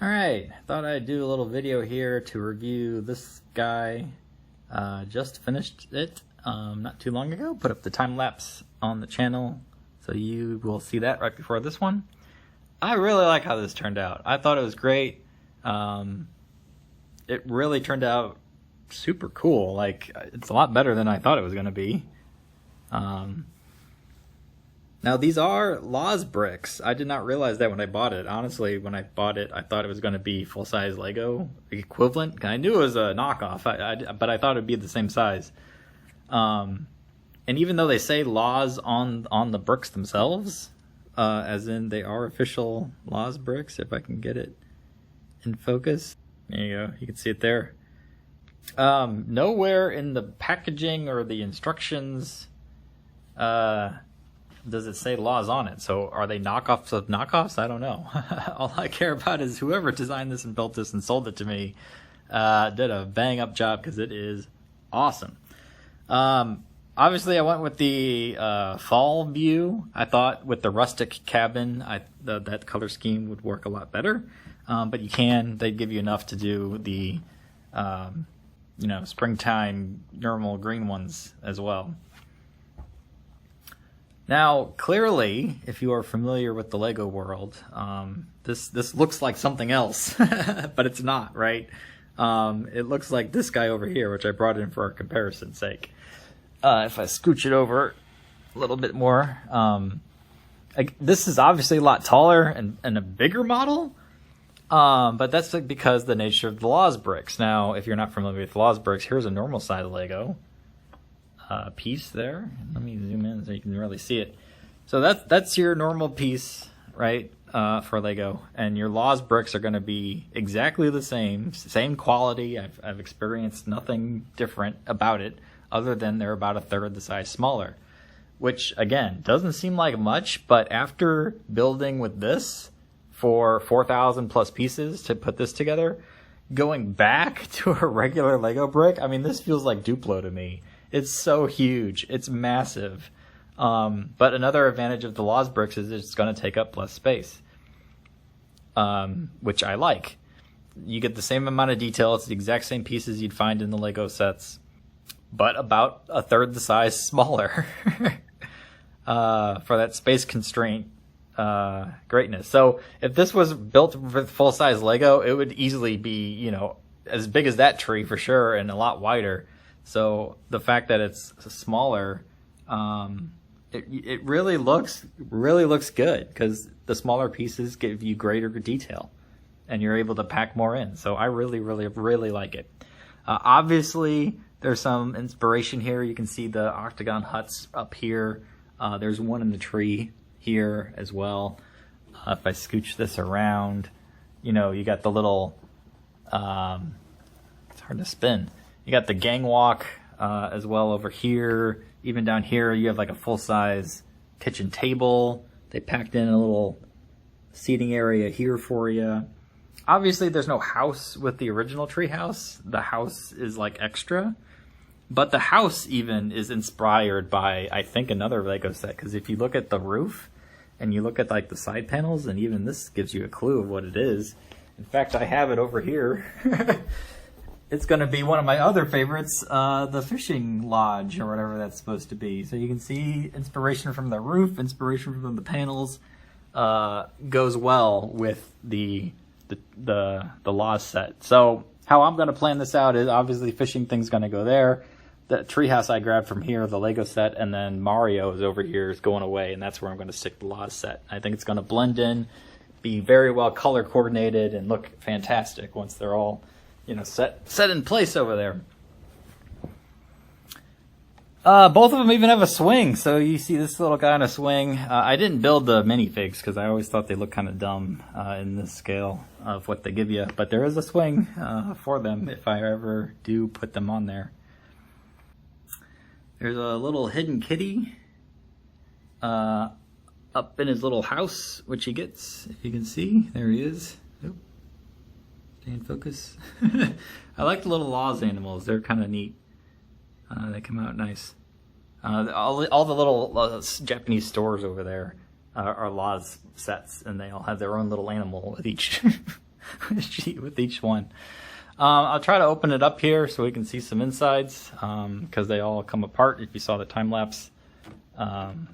Alright, I thought I'd do a little video here to review this guy. Just finished it not too long ago. Put up the time lapse on the channel, so you will see that right before this one. I really like how this turned out. I thought it was great. It really turned out super cool. Like, it's a lot better than I thought it was going to be. Now, these are Laws bricks. I did not realize that when I bought it. Honestly, when I bought it, I thought it was going to be full-size Lego equivalent. I knew it was a knockoff, but I thought it would be the same size. And even though they say Laws on the bricks themselves, as in they are official Laws bricks, if I can get it in focus. There you go. You can see it there. Nowhere in the packaging or the instructions does it say Laws on it. So are they knockoffs of knockoffs? I don't know. All I care about is whoever designed this and built this and sold it to me did a bang up job, because it is awesome. Obviously, I went with the fall view. I thought with the rustic cabin, that color scheme would work a lot better. But they give you enough to do the springtime normal green ones as well. Now, clearly, if you are familiar with the Lego world, this looks like something else, but it's not, right? It looks like this guy over here, which I brought in for comparison's sake. If I scooch it over a little bit more, this is obviously a lot taller and a bigger model, but that's because the nature of the Laws bricks. Now, if you're not familiar with Laws bricks, here's a normal size Lego piece there. Let me zoom in so you can really see it. So that's your normal piece, right, for Lego, and your Laws bricks are going to be exactly the same quality. I've experienced nothing different about it, other than they're about a third the size smaller, which again doesn't seem like much, but after building with this for 4,000 plus pieces to put this together, going back to a regular Lego brick, I mean, this feels like Duplo to me. It's so huge. It's massive. But another advantage of the Laws bricks is it's going to take up less space, which I like. You get the same amount of detail. It's the exact same pieces you'd find in the Lego sets, but about a third the size smaller for that space constraint greatness. So if this was built with full-size Lego, it would easily be, as big as that tree for sure, and a lot wider. So the fact that it's smaller, it really looks good, because the smaller pieces give you greater detail, and you're able to pack more in. So I really like it. Obviously, there's some inspiration here. You can see the octagon huts up here. There's one in the tree here as well. If I scooch this around, you got the little, it's hard to spin. You got the gang walk as well over here. Even down here, you have like a full-size kitchen table. They packed in a little seating area here for you. Obviously, there's no house with the original Treehouse. The house is like extra. But the house even is inspired by, I think, another Lego set. Because if you look at the roof and you look at like the side panels, and even this gives you a clue of what it is. In fact, I have it over here. It's going to be one of my other favorites, the fishing lodge, or whatever that's supposed to be. So you can see inspiration from the roof, inspiration from the panels, goes well with the Laws set. So how I'm going to plan this out is, obviously fishing thing's going to go there. The Treehouse I grabbed from here, the Lego set, and then Mario is over here, is going away, and that's where I'm going to stick the Laws set. I think it's going to blend in, be very well color coordinated, and look fantastic once they're all set in place over there. Both of them even have a swing. So you see this little guy on a swing. I didn't build the minifigs because I always thought they looked kind of dumb in this scale of what they give you. But there is a swing for them if I ever do put them on there. There's a little hidden kitty up in his little house, which he gets, if you can see. There he is. Oop. Stay in focus. I like the little Laws animals. They're kind of neat. They come out nice. All the little Japanese stores over there are Laws sets, and they all have their own little animal with each. with each one. I'll try to open it up here so we can see some insides, because they all come apart if you saw the time lapse.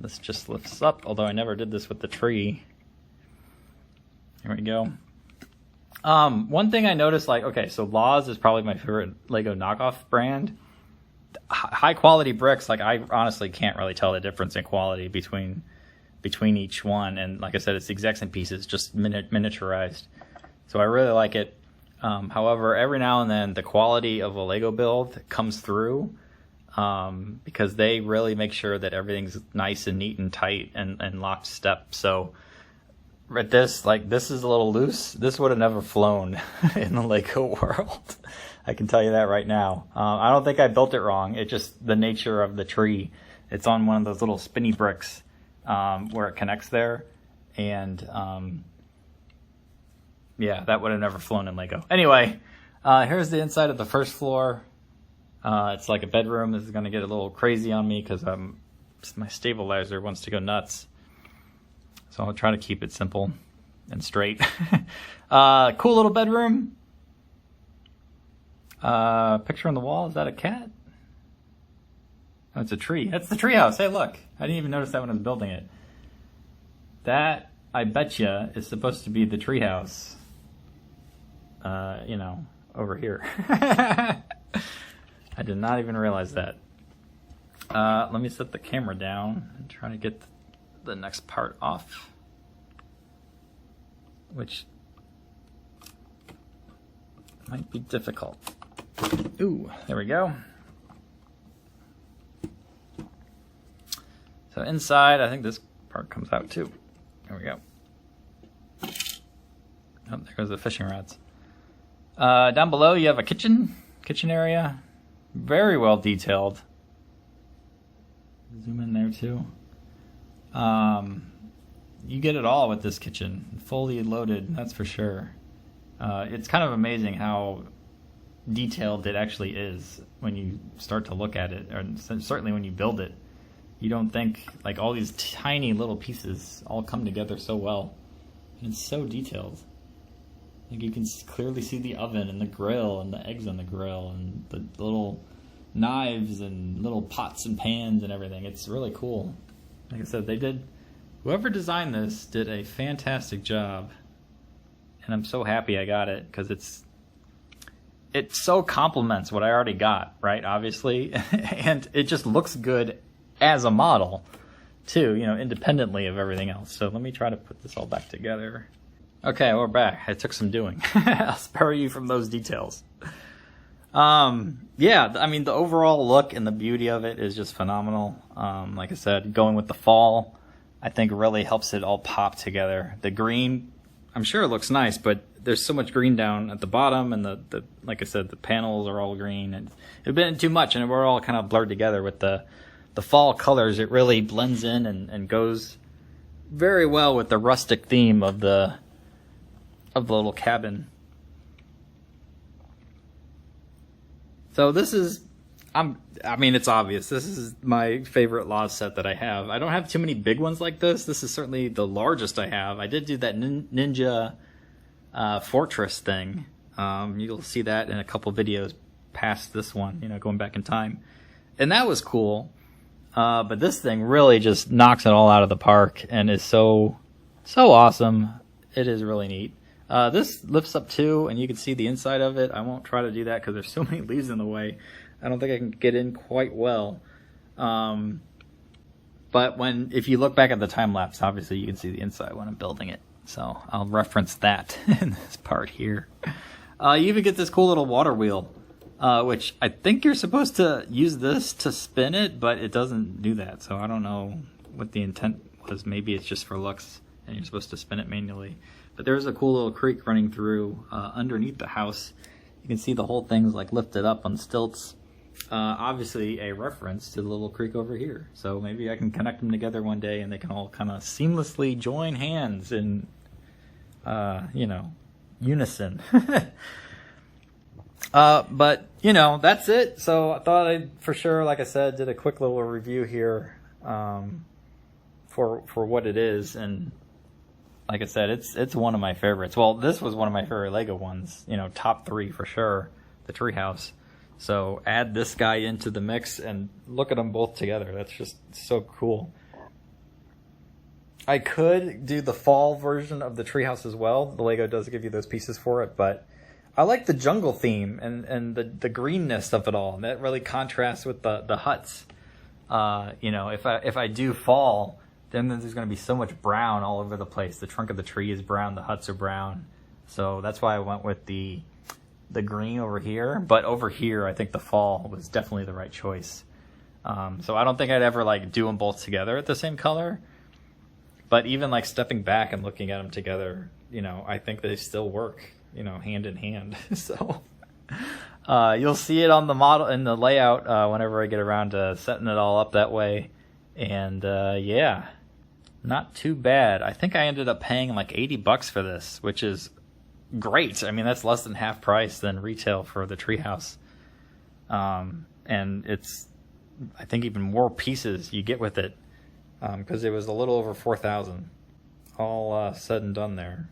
This just lifts up, although I never did this with the tree. Here we go. One thing I noticed, like, okay, so Laws is probably my favorite Lego knockoff brand. High quality bricks, like, I honestly can't really tell the difference in quality between each one. And like I said, it's the exact same pieces, just miniaturized. So I really like it. However, every now and then the quality of a Lego build comes through, because they really make sure that everything's nice and neat and tight and locked step. So with this, like, this is a little loose. This would have never flown in the Lego world. I can tell you that right now. I don't think I built it wrong. It's just the nature of the tree. It's on one of those little spinny bricks, where it connects there. And, yeah, that would have never flown in Lego. Anyway, here's the inside of the first floor. It's like a bedroom. This is going to get a little crazy on me because my stabilizer wants to go nuts. So I'll try to keep it simple and straight. Cool little bedroom. Picture on the wall. Is that a cat? Oh, it's a tree. That's the treehouse. Hey, look. I didn't even notice that when I was building it. That, I betcha, is supposed to be the treehouse. You know, over here. I did not even realize that. Let me set the camera down and try to get the next part off, which might be difficult. Ooh, there we go. So inside, I think this part comes out too. There we go. Oh, there goes the fishing rods. Down below, you have a kitchen area. Very well detailed. Zoom in there too. You get it all with this kitchen. Fully loaded, that's for sure. It's kind of amazing how detailed it actually is when you start to look at it, or certainly when you build it. You don't think, like, all these tiny little pieces all come together so well. And it's so detailed. Like, you can clearly see the oven and the grill and the eggs on the grill and the little knives and little pots and pans and everything. It's really cool. Like I said, whoever designed this did a fantastic job. And I'm so happy I got it, because it so complements what I already got, right? Obviously. And it just looks good as a model too, you know, independently of everything else. So let me try to put this all back together. Okay, we're back. It took some doing. I'll spare you from those details. Yeah, I mean, the overall look and the beauty of it is just phenomenal. Like I said, going with the fall, I think really helps it all pop together. The green, I'm sure it looks nice, but there's so much green down at the bottom, and the like I said, the panels are all green, and it'd been too much, and we're all kind of blurred together with the fall colors. It really blends in and goes very well with the rustic theme of the little cabin. So this is, I mean, it's obvious. This is my favorite Laws set that I have. I don't have too many big ones like this. This is certainly the largest I have. I did do that Ninja Fortress thing. You'll see that in a couple videos past this one, you know, going back in time. And that was cool. But this thing really just knocks it all out of the park and is so awesome. It is really neat. This lifts up too, and you can see the inside of it. I won't try to do that because there's so many leaves in the way. I don't think I can get in quite well. But if you look back at the time lapse, obviously you can see the inside when I'm building it. So I'll reference that in this part here. You even get this cool little water wheel, which I think you're supposed to use this to spin it, but it doesn't do that. So I don't know what the intent was. Maybe it's just for looks and you're supposed to spin it manually. But there's a cool little creek running through underneath the house. You can see the whole thing's like lifted up on stilts. Obviously a reference to the little creek over here. So maybe I can connect them together one day and they can all kind of seamlessly join hands in, you know, unison. But, you know, that's it. So I thought I'd, for sure, like I said, did a quick little review here for what it is. And like I said, it's one of my favorites. Well, this was one of my favorite Lego ones. You know, top 3 for sure. The Treehouse. So add this guy into the mix and look at them both together. That's just so cool. I could do the fall version of the Treehouse as well. The Lego does give you those pieces for it, but I like the jungle theme and the greenness of it all. And that really contrasts with the huts. You know, if I do fall, then there's going to be so much brown all over the place. The trunk of the tree is brown, the huts are brown. So that's why I went with the green over here. But over here, I think the fall was definitely the right choice. So I don't think I'd ever like do them both together at the same color. But even like stepping back and looking at them together, you know, I think they still work, you know, hand in hand. So you'll see it on the model in the layout whenever I get around to setting it all up that way. And yeah, not too bad. I think I ended up paying like $80 for this, which is great. I mean, that's less than half price than retail for the Treehouse. And it's, I think, even more pieces you get with it. Because it was a little over 4,000 all said and done there.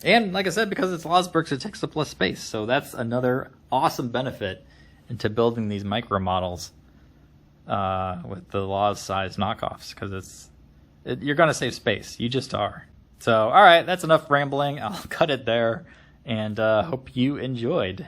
And like I said, because it's Lost Bricks, it takes up less space. So that's another awesome benefit into building these micro models with the Lost size knockoffs, because you're going to save space. You just are. So, all right, that's enough rambling. I'll cut it there, and hope you enjoyed.